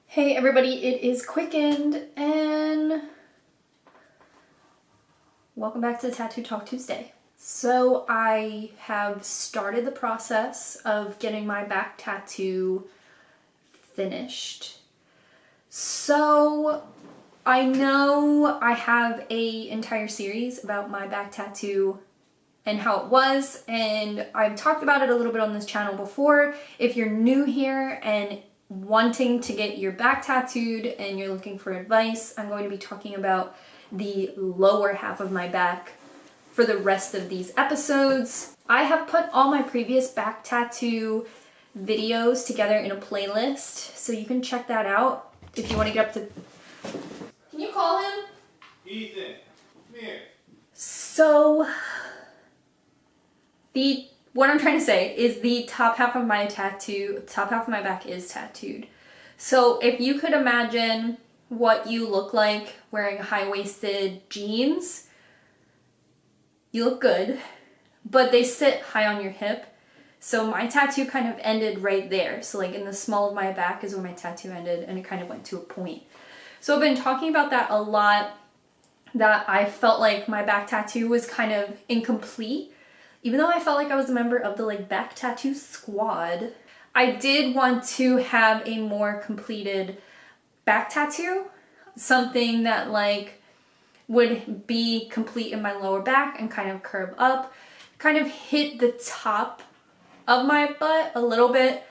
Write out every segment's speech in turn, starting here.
Hey everybody, it is Quickened and welcome back to the Tattoo Talk Tuesday. So I have started the process of getting my back tattoo finished. So I know I have an entire series about my back tattoo and how it was, and I've talked about it a little bit on this channel before. If you're new here and wanting to get your back tattooed and you're looking for advice, I'm going to be talking about the lower half of my back for the rest of these episodes. I have put all my previous back tattoo videos together in a playlist, so you can check that out if you want to get up to... Can you call him? Ethan, come here. So, what I'm trying to say is the top half of my back is tattooed. So if you could imagine what you look like wearing high-waisted jeans, you look good, but they sit high on your hip. So my tattoo kind of ended right there. So like in the small of my back is where my tattoo ended, and it kind of went to a point. So I've been talking about that a lot, that I felt like my back tattoo was kind of incomplete. Even though I felt like I was a member of the back tattoo squad, I did want to have a more completed back tattoo. Something that would be complete in my lower back and kind of curve up. Kind of hit the top of my butt a little bit,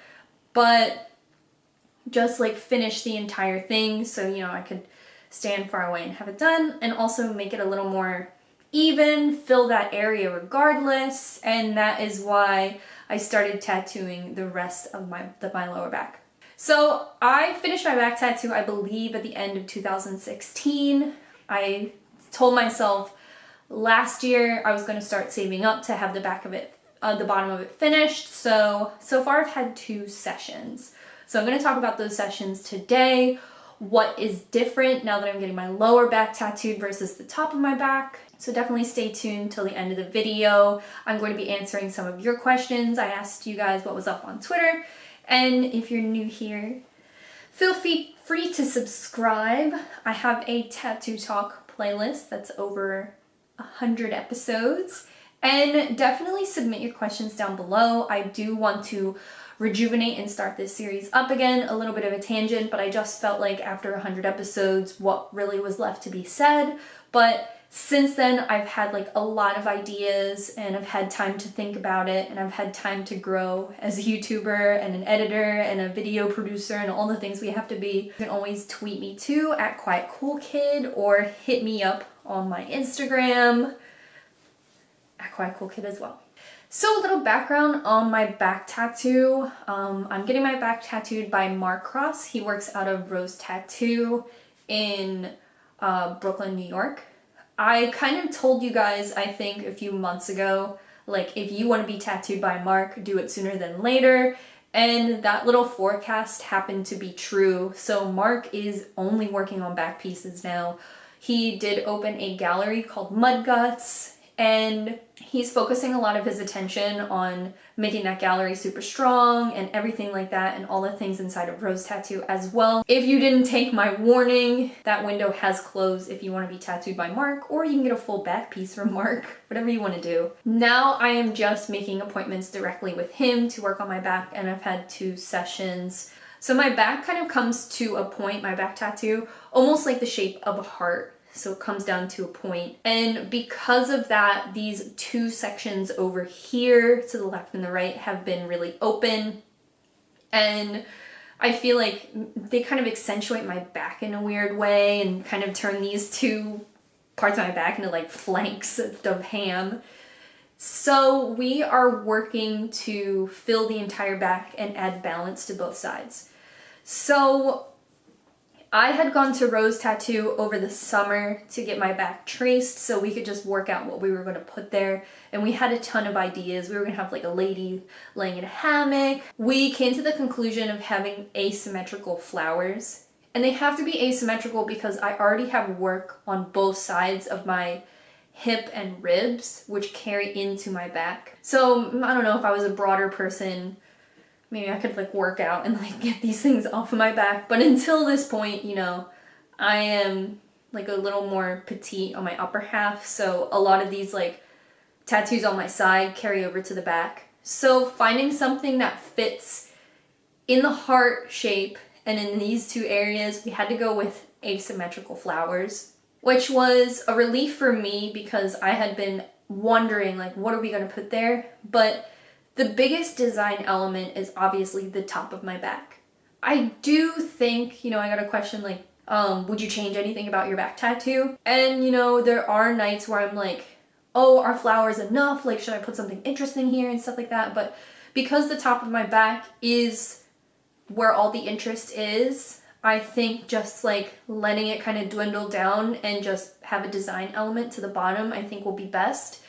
but just finish the entire thing so, I could stand far away and have it done, and also make it a little more even, fill that area regardless, and that is why I started tattooing the rest of my lower back. So I finished my back tattoo, I believe, at the end of 2016. I told myself last year I was going to start saving up to have the bottom of it finished. So far I've had 2 sessions. So I'm going to talk about those sessions today. What is different now that I'm getting my lower back tattooed versus the top of my back. So definitely stay tuned till the end of the video. I'm going to be answering some of your questions. I asked you guys what was up on Twitter. And if you're new here, feel free to subscribe. I have a Tattoo Talk playlist that's over 100 episodes. And definitely submit your questions down below. I do want to rejuvenate and start this series up again. A little bit of a tangent, but I just felt like after 100 episodes, what really was left to be said. But since then, I've had a lot of ideas, and I've had time to think about it, and I've had time to grow as a YouTuber and an editor and a video producer and all the things we have to be. You can always tweet me too at QuietCoolKid, or hit me up on my Instagram at QuietCoolKid as well. So a little background on my back tattoo. I'm getting my back tattooed by Mark Cross. He works out of Rose Tattoo in Brooklyn, New York. I kind of told you guys, I think a few months ago, if you want to be tattooed by Mark, do it sooner than later. And that little forecast happened to be true. So Mark is only working on back pieces now. He did open a gallery called Mud Guts, and he's focusing a lot of his attention on making that gallery super strong and everything like that, and all the things inside of Rose Tattoo as well. If you didn't take my warning, that window has closed if you want to be tattooed by Mark, or you can get a full back piece from Mark, whatever you want to do. Now I am just making appointments directly with him to work on my back, and I've had 2 sessions. So my back kind of comes to a point, my back tattoo, almost like the shape of a heart. So it comes down to a point. And because of that, these 2 sections over here to the left and the right have been really open. And I feel like they kind of accentuate my back in a weird way and kind of turn these 2 parts of my back into flanks of ham. So we are working to fill the entire back and add balance to both sides. So I had gone to Rose Tattoo over the summer to get my back traced so we could just work out what we were going to put there. And we had a ton of ideas. We were going to have a lady laying in a hammock. We came to the conclusion of having asymmetrical flowers. And they have to be asymmetrical because I already have work on both sides of my hip and ribs, which carry into my back. So I don't know, if I was a broader person, maybe I could like work out and like get these things off of my back. But until this point, you know, I am like a little more petite on my upper half. So a lot of these like tattoos on my side carry over to the back. So finding something that fits in the heart shape and in these two areas, we had to go with asymmetrical flowers, which was a relief for me because I had been wondering like, what are we going to put there? But the biggest design element is obviously the top of my back. I do think, you know, I got a question like, would you change anything about your back tattoo? And you know, there are nights where I'm like, oh, are flowers enough? Like, should I put something interesting here and stuff like that? But because the top of my back is where all the interest is, I think just like letting it kind of dwindle down and just have a design element to the bottom, I think will be best.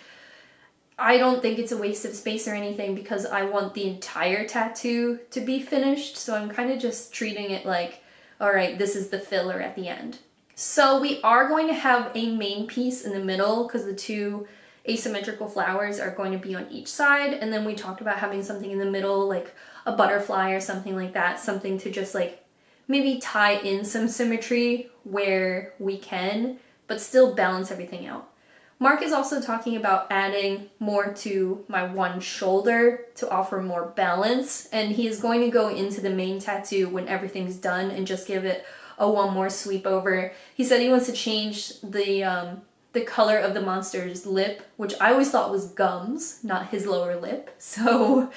I don't think it's a waste of space or anything because I want the entire tattoo to be finished. So I'm kind of just treating it like, all right, this is the filler at the end. So we are going to have a main piece in the middle because the two asymmetrical flowers are going to be on each side. And then we talked about having something in the middle, like a butterfly or something like that, something to just like maybe tie in some symmetry where we can, but still balance everything out. Mark is also talking about adding more to my one shoulder to offer more balance, and he is going to go into the main tattoo when everything's done and just give it a one more sweep over. He said he wants to change the color of the monster's lip, which I always thought was gums, not his lower lip, so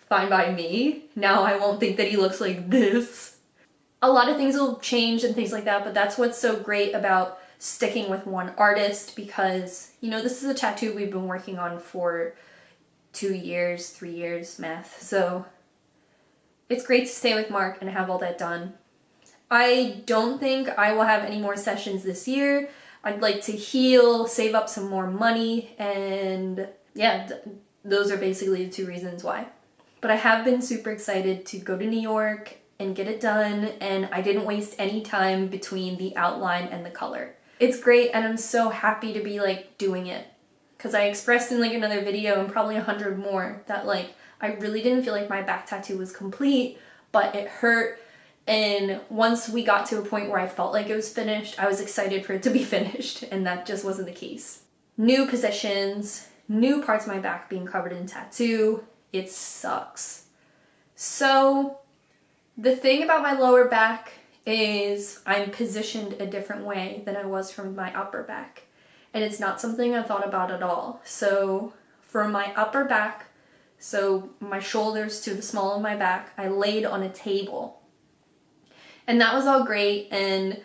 fine by me. Now I won't think that he looks like this. A lot of things will change and things like that, but that's what's so great about sticking with one artist because, you know, this is a tattoo we've been working on for 2 years, 3 years, math. So it's great to stay with Mark and have all that done. I don't think I will have any more sessions this year. I'd like to heal, save up some more money, and yeah, those are basically the two reasons why. But I have been super excited to go to New York and get it done, and I didn't waste any time between the outline and the color. It's great, and I'm so happy to be like doing it. Because I expressed in like another video and probably 100 more that like I really didn't feel like my back tattoo was complete, but it hurt. And once we got to a point where I felt like it was finished, I was excited for it to be finished, and that just wasn't the case. New positions, new parts of my back being covered in tattoo, it sucks. So the thing about my lower back is I'm positioned a different way than I was from my upper back. And it's not something I thought about at all. So for my upper back, so my shoulders to the small of my back, I laid on a table. And that was all great, and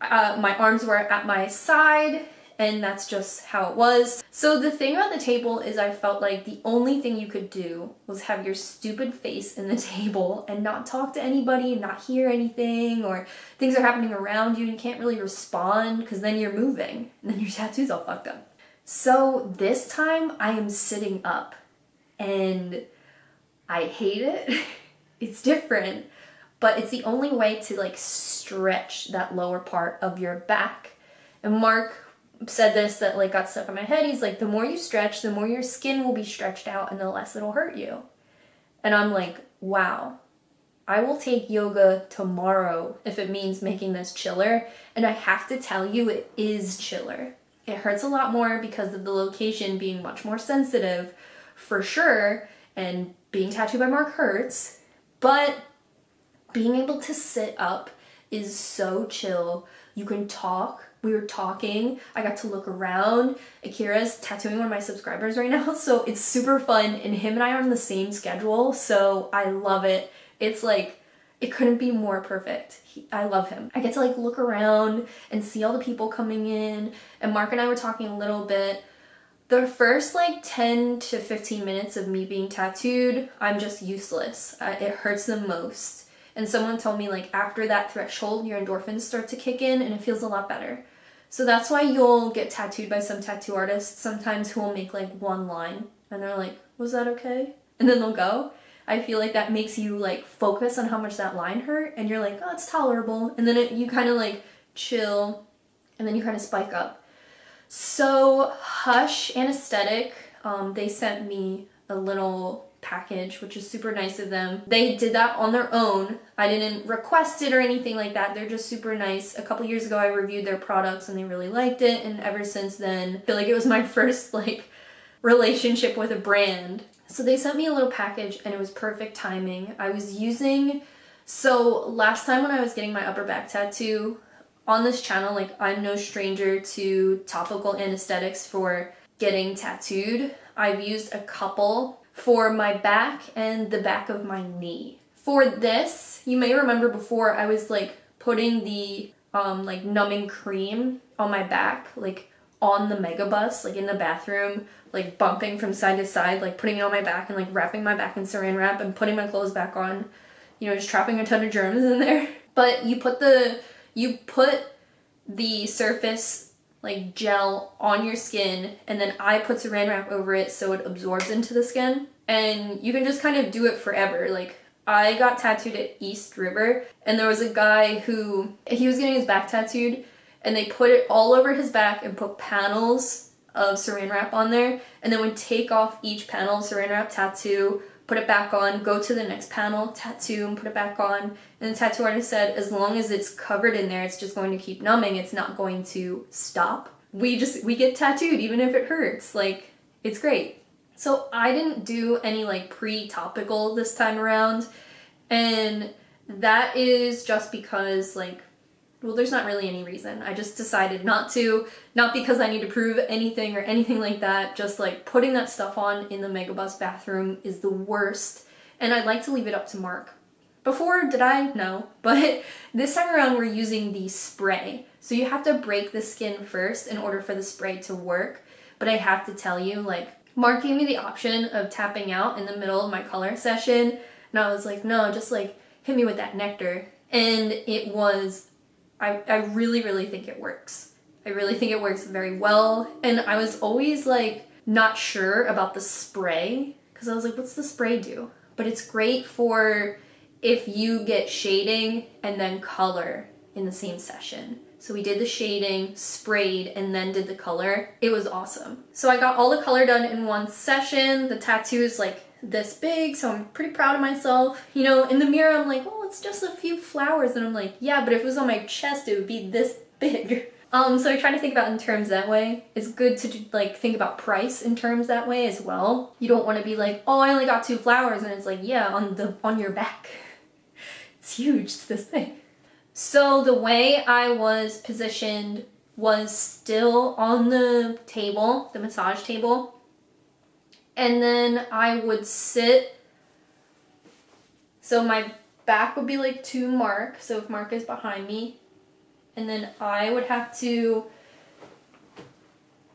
my arms were at my side, and that's just how it was. So the thing about the table is I felt like the only thing you could do was have your stupid face in the table and not talk to anybody and not hear anything, or things are happening around you and you can't really respond because then you're moving and then your tattoo's all fucked up. So this time I am sitting up and I hate it. It's different, but it's the only way to like stretch that lower part of your back. And Mark said this that like got stuck in my head. He's like, the more you stretch, the more your skin will be stretched out and the less it'll hurt you. And I'm like, wow, I will take yoga tomorrow if it means making this chiller. And I have to tell you, it is chiller. It hurts a lot more because of the location being much more sensitive for sure. And being tattooed by Mark hurts, but being able to sit up is so chill. You can talk. We were talking. I got to look around. Akira's tattooing one of my subscribers right now, so it's super fun. And him and I are on the same schedule, so I love it. It's like, it couldn't be more perfect. I love him. I get to like look around and see all the people coming in. And Mark and I were talking a little bit. The first like 10 to 15 minutes of me being tattooed, I'm just useless. It hurts the most. And someone told me like after that threshold, your endorphins start to kick in and it feels a lot better. So that's why you'll get tattooed by some tattoo artists sometimes who will make like one line and they're like, was that okay? And then they'll go. I feel like that makes you like focus on how much that line hurt and you're like, oh, it's tolerable. And then you kind of like chill and then you kind of spike up. So Hush Anesthetic, they sent me a little package, which is super nice of them. They did that on their own. I didn't request it or anything like that. They're just super nice. A couple years ago I reviewed their products and they really liked it, and ever since then I feel like it was my first like relationship with a brand. So they sent me a little package and it was perfect timing. I was using, so last time when I was getting my upper back tattoo on this channel, like I'm no stranger to topical anesthetics for getting tattooed. I've used a couple for my back and the back of my knee. For this, you may remember before I was like putting the like numbing cream on my back, like on the megabus, like in the bathroom, like bumping from side to side, like putting it on my back and like wrapping my back in saran wrap and putting my clothes back on, you know, just trapping a ton of germs in there. But you put the surface like gel on your skin, and then I put saran wrap over it so it absorbs into the skin, and you can just kind of do it forever. Like I got tattooed at East River, and there was a guy who, he was getting his back tattooed, and they put it all over his back and put panels of saran wrap on there, and then would take off each panel of saran wrap, tattoo, put it back on, go to the next panel, tattoo, and put it back on. And the tattoo artist said as long as it's covered in there, it's just going to keep numbing. It's not going to stop. We get tattooed even if it hurts. Like, it's great. So I didn't do any like pre-topical this time around, and that is just because like, well, there's not really any reason. I just decided not to, not because I need to prove anything or anything like that. Just like putting that stuff on in the megabus bathroom is the worst, and I'd like to leave it up to Mark. Before, did I? No. But this time around we're using the spray. So you have to break the skin first in order for the spray to work. But I have to tell you, like, Mark gave me the option of tapping out in the middle of my color session, and I was like, no, just like hit me with that nectar. And it was, I really, really think it works. I really think it works very well. And I was always like not sure about the spray, because I was like, what's the spray do? But it's great for if you get shading and then color in the same session. So we did the shading, sprayed, and then did the color. It was awesome. So I got all the color done in one session. The tattoo is like this big, so I'm pretty proud of myself. You know, in the mirror I'm like, oh, it's just a few flowers, and I'm like, yeah, but if it was on my chest it would be this big. So I try to think about it in terms that way. It's good to like think about price in terms that way as well. You don't want to be like, oh, I only got 2 flowers, and it's like, yeah, on your back. It's huge, it's this thing. So the way I was positioned was still on the table, the massage table, and then I would sit, so my back would be like to Mark, so if Mark is behind me, and then I would have to,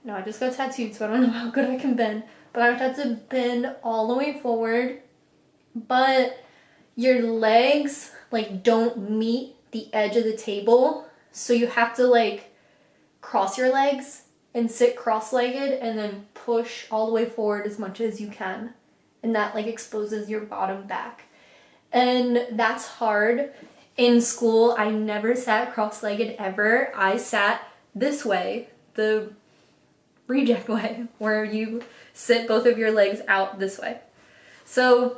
no, I just got tattooed, so I don't know how good I can bend, but I would have to bend all the way forward, but your legs like don't meet the edge of the table, so you have to like cross your legs and sit cross-legged and then push all the way forward as much as you can, and that like exposes your bottom back, and that's hard. In school I never sat cross-legged ever. I sat this way, the reject way, where you sit both of your legs out this way. So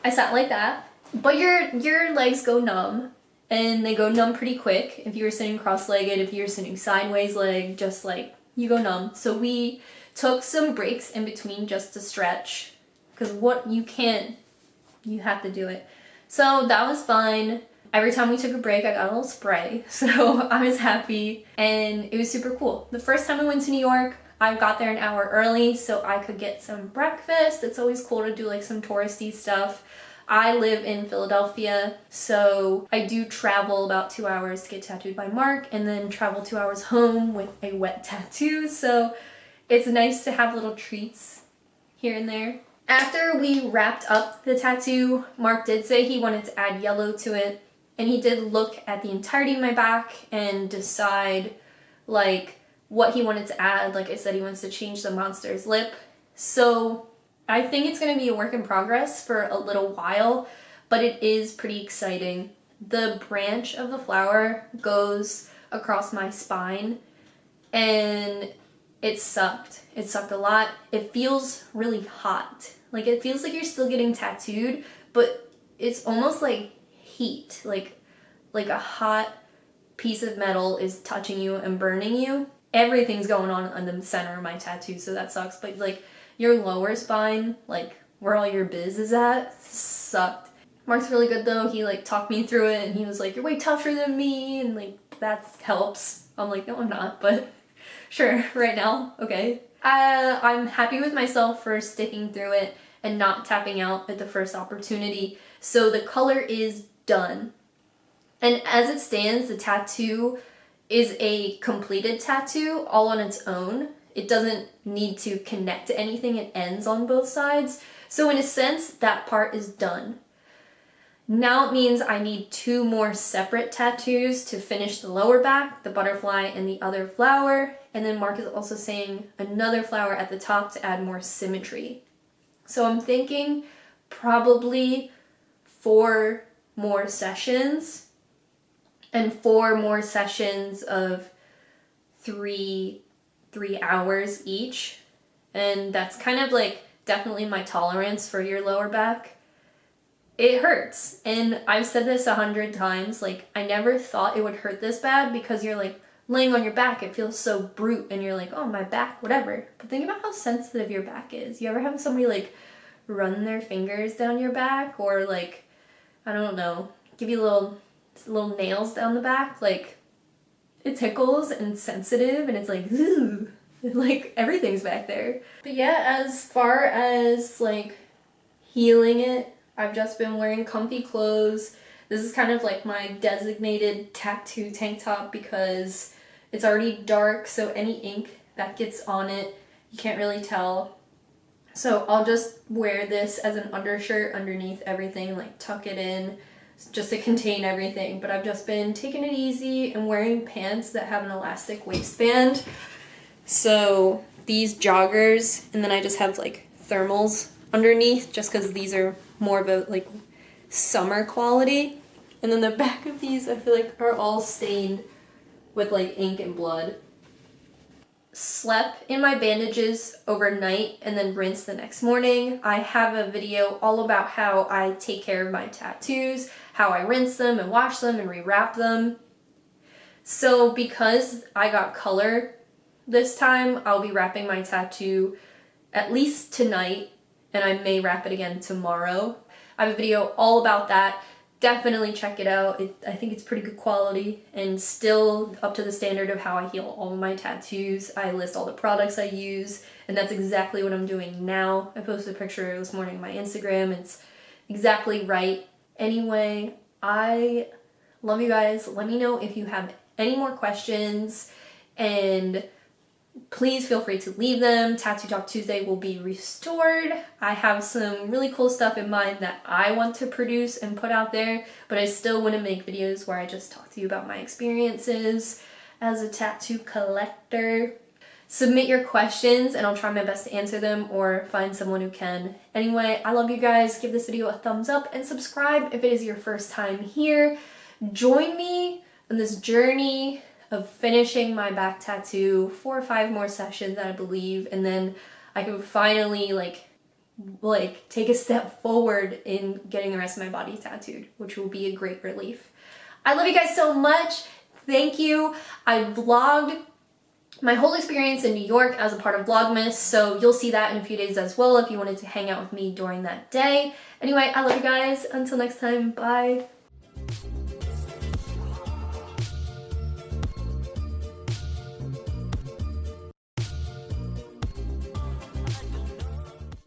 I sat like that, but your legs go numb, and they go numb pretty quick if you were sitting cross-legged. If you're sitting sideways leg, just like, you go numb. So we took some breaks in between just to stretch, because what you can't, you have to do it. So that was fun. Every time we took a break I got a little spray, so I was happy, and it was super cool. The first time I went to New York, I got there an hour early so I could get some breakfast. It's always cool to do like some touristy stuff. I live in Philadelphia, so I do travel about 2 hours to get tattooed by Mark, and then travel 2 hours home with a wet tattoo, so it's nice to have little treats here and there. After we wrapped up the tattoo, Mark did say he wanted to add yellow to it, and he did look at the entirety of my back and decide like what he wanted to add. Like I said, he wants to change the monster's lip, so I think it's going to be a work in progress for a little while, but it is pretty exciting. The branch of the flower goes across my spine, and it sucked. It sucked a lot. It feels really hot. Like it feels like you're still getting tattooed, but it's almost like heat, like a hot piece of metal is touching you and burning you. Everything's going on the center of my tattoo, so that sucks. But like your lower spine, like where all your biz is at, sucked. Mark's really good though. He like talked me through it and he was like, you're way tougher than me, and like that helps. I'm like, no I'm not, but sure, right now, okay. I'm happy with myself for sticking through it and not tapping out at the first opportunity. So the color is done. And as it stands, the tattoo is a completed tattoo all on its own. It doesn't need to connect to anything. It ends on both sides. So in a sense, that part is done. Now it means I need 2 more separate tattoos to finish the lower back, the butterfly and the other flower. And then Mark is also saying another flower at the top to add more symmetry. So I'm thinking probably 4 more sessions and 4 more sessions of 3 hours each. And that's kind of like definitely my tolerance for your lower back. It hurts. And I've said this 100 times, like I never thought it would hurt this bad because you're like laying on your back, it feels so brute and you're like, oh my back, whatever. But think about how sensitive your back is. You ever have somebody like run their fingers down your back or like, I don't know, give you little nails down the back? Like it tickles and sensitive and it's like, ooh, like everything's back there. But yeah, as far as like healing it, I've just been wearing comfy clothes. This is kind of like my designated tattoo tank top because it's already dark, so any ink that gets on it, you can't really tell. So I'll just wear this as an undershirt underneath everything, like tuck it in just to contain everything. But I've just been taking it easy and wearing pants that have an elastic waistband. So these joggers, and then I just have like thermals underneath just because these are more of a like summer quality. And then the back of these I feel like are all stained with like ink and blood. Slept in my bandages overnight and then rinsed the next morning. I have a video all about how I take care of my tattoos, how I rinse them and wash them and rewrap them. So because I got color this time, I'll be wrapping my tattoo at least tonight, and I may wrap it again tomorrow. I have a video all about that. Definitely check it out. I think it's pretty good quality and still up to the standard of how I heal all of my tattoos. I list all the products I use, and that's exactly what I'm doing now. I posted a picture this morning on my Instagram. It's exactly right. Anyway, I love you guys. Let me know if you have any more questions, and please feel free to leave them. Tattoo Talk Tuesday will be restored. I have some really cool stuff in mind that I want to produce and put out there, but I still want to make videos where I just talk to you about my experiences as a tattoo collector. Submit your questions and I'll try my best to answer them or find someone who can. Anyway, I love you guys. Give this video a thumbs up and subscribe if it is your first time here. Join me on this journey of finishing my back tattoo, 4 or 5 more sessions, I believe, and then I can finally like take a step forward in getting the rest of my body tattooed, which will be a great relief. I love you guys so much. Thank you. I vlogged my whole experience in New York as a part of Vlogmas, so you'll see that in a few days as well if you wanted to hang out with me during that day. Anyway, I love you guys. Until next time, bye.